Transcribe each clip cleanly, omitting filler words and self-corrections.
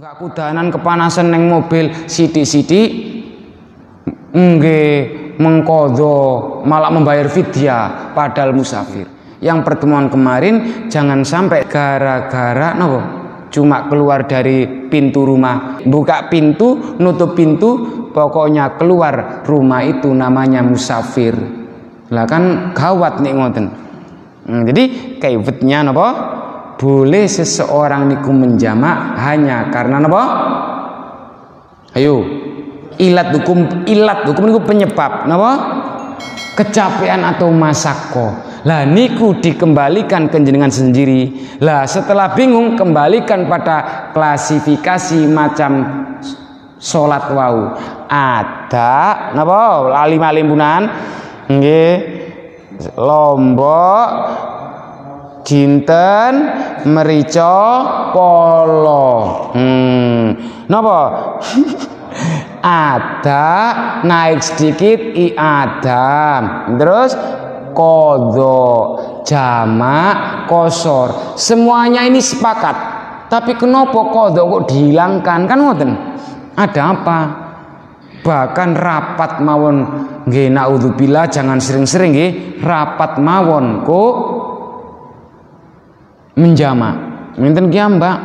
Enggak kudanan kepanasan neng mobil sithik-sithik nggih mengkodo malah membayar fidyah padahal musafir. Yang pertemuan kemarin jangan sampai gara-gara nopo cuma keluar dari pintu rumah, buka pintu, nutup pintu, pokoknya keluar rumah itu namanya musafir. Lah kan gawat nih ngoten. Jadi kaiwetnya napa? Boleh seseorang niku menjamak hanya karena napa? Ayo, ilat hukum niku penyebab napa? Kecapean atau masako. Lah niku dikembalikan ke jenengan sendiri. Lah setelah bingung kembalikan pada klasifikasi macam salat wau. Ada napa? Lali-lali punan nggih. Lombok jinten merica polo. Napa? Ada naik sedikit i'adam. Terus qadha, jamak, qasar. Semuanya ini sepakat. Tapi kenapa qadha kok dihilangkan? Kan ngoten. Ada apa? Bahkan rapat mawon nggih naudzubillah jangan sering-sering nggih rapat mawon kok menjamak. Minten ki Mbak.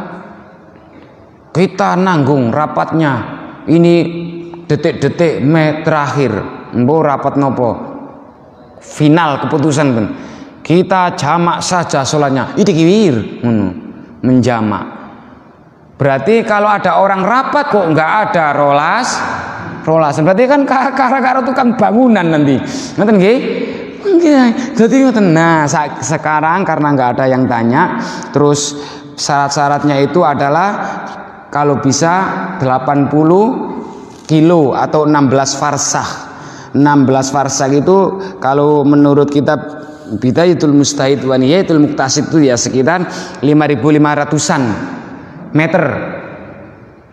Kita nanggung rapatnya. Ini detik-detik terakhir. Mbok rapat nopo? Final keputusan pun. Kita jamak saja sholatnya. Itu kiwir menjamak. Berarti kalau ada orang rapat kok nggak ada rolasan. Berarti kan kara-kara tukang bangunan nanti. Ngoten nggih? Jadi ngoten. Nah, sekarang karena nggak ada yang tanya, terus syarat-syaratnya itu adalah kalau bisa 80 kilo atau 16 farsah. 16 farsah itu kalau menurut kitab Bidayatul Mustahid wa Nihayatul Muqtasid itu ya sekitar 5.500-an meter.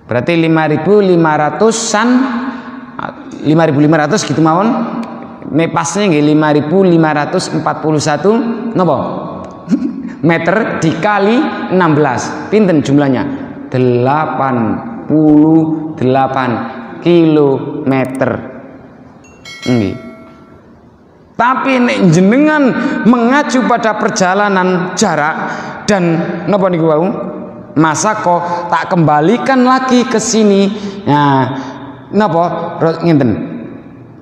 Berarti 5.500-an 5.500 gitu mawon. Nek pasnya nggih 5.541 napa? Meter dikali 16. Pinten jumlahnya? 88 kilometer. Nggih. Tapi nek jenengan mengacu pada perjalanan jarak dan napa niku wau? Masa kok tak kembalikan lagi ke sini. Nah, napa ngenten?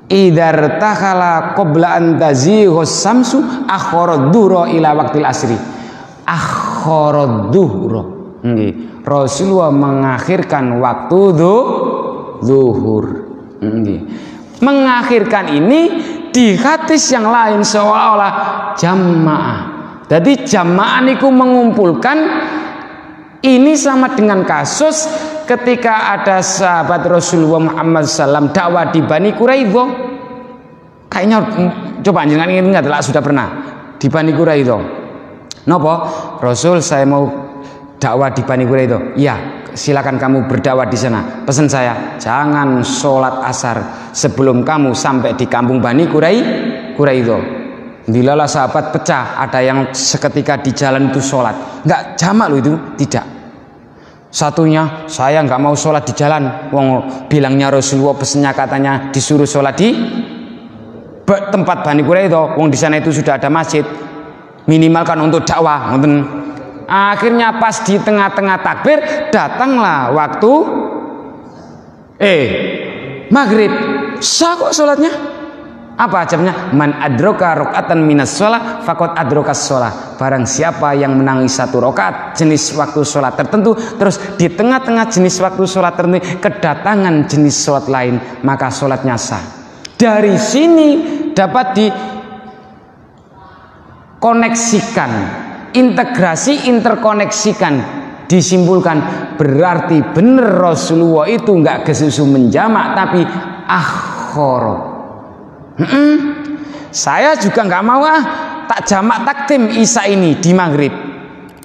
Idar takhala qabla an tazihus samsu akhara dhuhra ila waqtil asri. Akhara dhuhra. Nggih. Rasulullah mengakhirkan waktu zuhur. Nggih. Mengakhirkan ini di hadis yang lain seolah-olah jamaah. Jadi jamaah niku mengumpulkan. Ini sama dengan kasus ketika ada sahabat Rasulullah Muhammad SAW dakwah di Bani Quraidah. Kayaknya coba jangan ingat lah sudah pernah di Bani Quraidah. Napa? Rasul saya mau dakwah di Bani Quraidah. Iya, silakan kamu berdakwah di sana. Pesan saya, jangan sholat asar sebelum kamu sampai di kampung Bani Quraidah. Dilala sahabat pecah, ada yang seketika di jalan itu sholat, nggak jamak loh itu, tidak. Satunya saya nggak mau sholat di jalan, wong bilangnya Rasulullah pesennya katanya disuruh sholat di tempat Bani Quraidah, wong di sana itu sudah ada masjid, minimal kan untuk dakwah. Akhirnya pas di tengah-tengah takbir datanglah waktu maghrib, sah kok sholatnya. Apa jawabnya? Man adroka rakaatan minas shalah faqad adrokas shalah. Barang siapa yang menangi satu rakaat jenis waktu sholat tertentu, terus di tengah-tengah jenis waktu sholat tertentu kedatangan jenis sholat lain, maka sholatnya sah. Dari sini dapat dikoneksikan, interkoneksikan, disimpulkan berarti benar Rasulullah itu nggak kesusu menjamak tapi akhoro. Saya juga nggak mau tak jamak takdim isya ini di maghrib.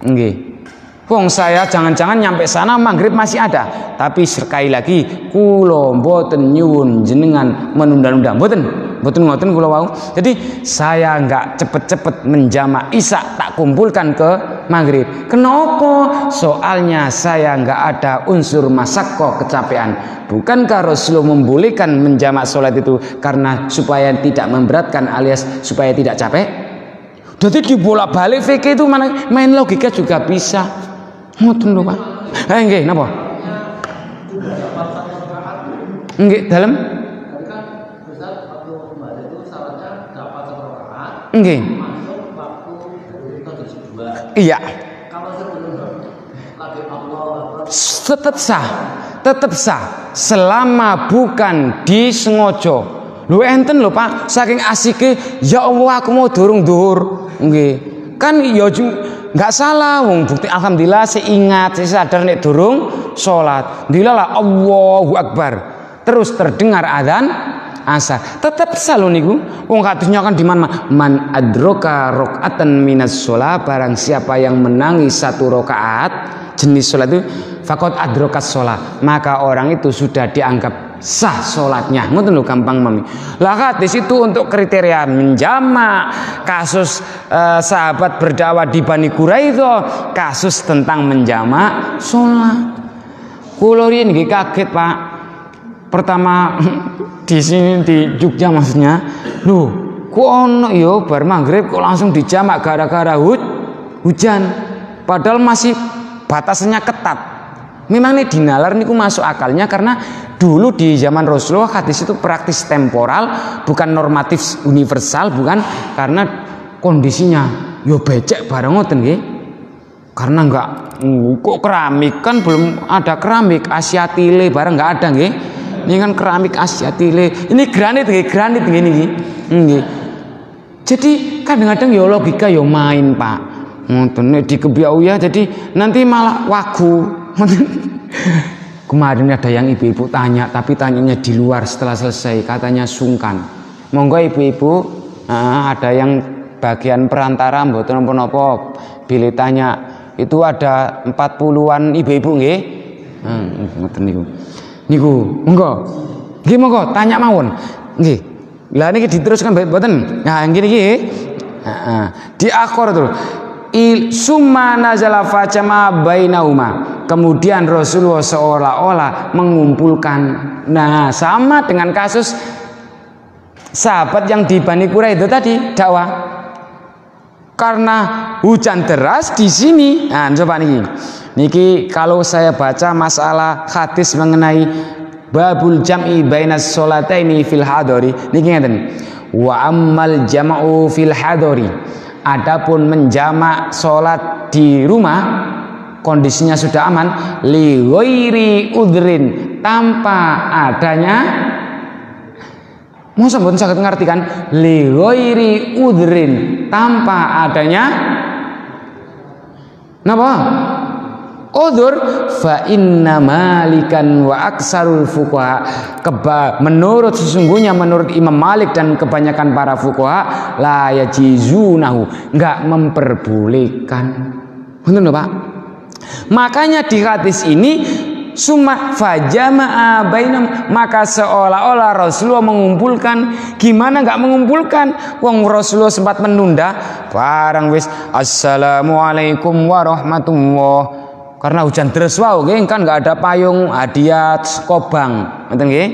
Nggih. Wong saya jangan-jangan nyampe sana maghrib masih ada. Tapi sekali lagi kula mboten nyuwun jenengan menunda-nunda, mboten ngoten kula wau. Jadi saya nggak cepet-cepet menjamak isya tak kumpulkan ke maghrib. Kenapa? Soalnya saya nggak ada unsur masakko, kecapean. Bukankah Rasulullah membolehkan menjamak sholat itu karena supaya tidak memberatkan alias supaya tidak capek? Jadi dibolak-balik fikih itu main logika juga bisa. Ngoten lho, Pak. Nggih, napa? Nggih, dalem? Nggih. Iya. Tetap sah selama bukan disengaja. Lho enten lho Pak, saking asike ya Allah aku mau durung dhuwur. Nggih. Kan ya enggak salah wong bukti alhamdulillah seingat sadar nek durung salat. Dilalah Allahu Akbar. Terus terdengar adzan asar. Tetap sah lho niku. Wong hadisnya kan di mana? Man adroka rakaatan minas shalah, barang siapa yang menangi satu rakaat jenis salat itu faqad adrokas shalah, maka orang itu sudah dianggap sah sholatnya. Ngoten lho gampang mami. Lah hadis itu untuk kriteria menjamak, kasus sahabat berdakwah di Bani Quraidah, kasus tentang menjamak sholat. Kulo riyen nggih kaget Pak. Pertama di sini di Jogja maksudnya, lho kok ono yo bar maghrib kok langsung dijamak gara-gara hujan. Padahal masih batasannya ketat. Memang ini dinalar niku masuk akalnya karena dulu di zaman Rasulullah hadis itu praktis temporal, bukan normatif universal, bukan karena kondisinya yo becek bareng ngoten nggih. Karena enggak kok keramik kan belum ada keramik Asia Tile bareng enggak ada nggih. Ini kan keramik Asia Tile. Ini granit nggih nggih. Jadi kadang-kadang yo logika yo main Pak. Ngoten nek dikebiau ya jadi nanti malah wagu. Kemarin ada yang ibu-ibu tanya, tapi tanyanya di luar setelah selesai, katanya sungkan. Monggo ibu-ibu, ada yang bagian perantara mboten napa-napa. Bila tanya, itu ada 40-an ibu-ibu nggih. Ngoten niku. Niku, monggo. Nggih monggo, tanya mawon. Nggih. Lah niki diteruskan mboten. Nah, ngene iki. Heeh. Di akhir terus. Summa nazala fajama bainauma. Kemudian Rasulullah seolah-olah mengumpulkan. Nah, sama dengan kasus sahabat yang di Bani Quraidah tadi dakwah. Karena hujan deras di sini. Nah, coba niki kalau saya baca masalah hadis mengenai babul jam'i bainas sholataini fil hadari, niki ngeten. Wa ammal jam'u fil hadari. Adapun menjamak sholat di rumah kondisinya sudah aman li ghairi udrin, tanpa adanya masa mboten saged ngartikan li ghairi udrin, tanpa adanya napa udzur fa inna malikan wa aksarul fuqaha, menurut sesungguhnya menurut Imam Malik dan kebanyakan para fuqaha la yajizunahu, enggak memperbolehkan. Benar lho Pak. Makanya di hadis ini summa fajama'a bainam, maka seolah-olah Rasulullah mengumpulkan. Gimana enggak mengumpulkan? Wong Rasulullah sempat menunda barang wis assalamualaikum warahmatullahi, karena hujan deras wow, kan nggak ada payung, hadiah Skobang, ngoten nggih,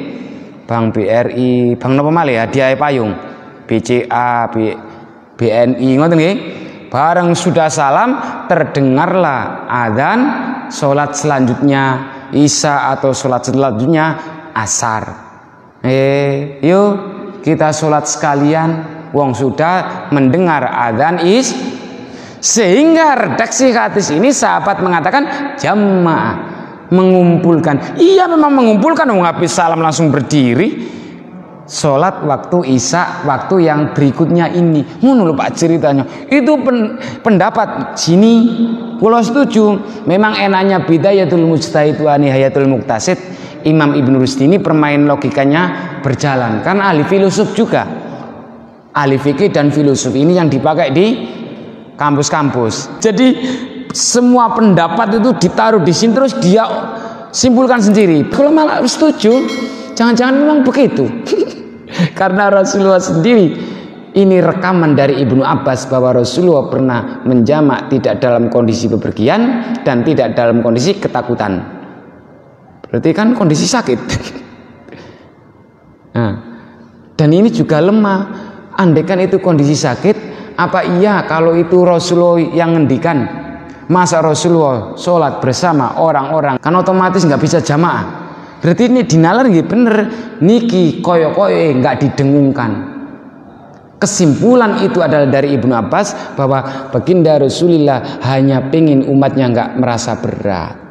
Bank BRI, Bank napa malih hadiah payung, BCA, BNI, ngoten nggih. Bareng sudah salam terdengarlah adzan salat selanjutnya Isya atau salat selanjutnya asar. Yuk kita salat sekalian, wong sudah mendengar adzan sehingga redaksi hadis ini sahabat mengatakan jamaah, mengumpulkan. Iya memang mengumpulkan, habis salam langsung berdiri sholat waktu Isya, waktu yang berikutnya ini. Ngono lho Pak ceritanya. Itu pendapat sini kula setuju. Memang enaknya bidayatul mujtahid wa nihayatul muqtasid. Imam Ibnu Rusdi ini permain logikanya berjalan, kan ahli filosof juga. Ahli fikih dan filosof ini yang dipakai di kampus-kampus. Jadi semua pendapat itu ditaruh di sini terus dia simpulkan sendiri. Kalau malah setuju, jangan-jangan memang begitu. Karena Rasulullah sendiri Ini rekaman dari Ibnu Abbas bahwa Rasulullah pernah menjamak tidak dalam kondisi bepergian dan tidak dalam kondisi ketakutan. Berarti kan kondisi sakit. Nah, dan ini juga lemah. Andaikan itu kondisi sakit, apa iya kalau itu Rasulullah yang ngendikan? Masa Rasulullah sholat bersama orang-orang kan otomatis nggak bisa jamaah. Berarti ini dinalar nggih bener niki koyo-koyo nggak didengungkan. Kesimpulan itu adalah dari Ibnu Abbas bahwa baginda Rasulullah hanya pengen umatnya nggak merasa berat.